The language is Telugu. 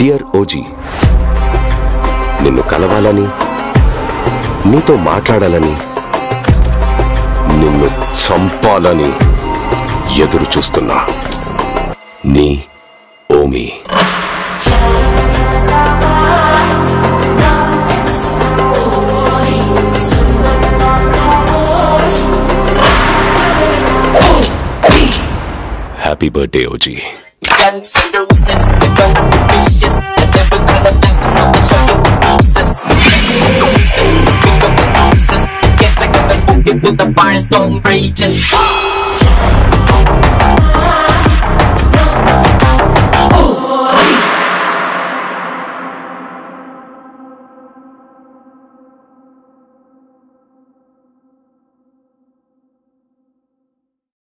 డియర్ ఓజీ, నిన్ను కలవాలని, నీతో మాట్లాడాలని, నిన్ను చంపాలని ఎదురు చూస్తున్నా. నీ Omi. Happy birthday OG. The firestorm rages.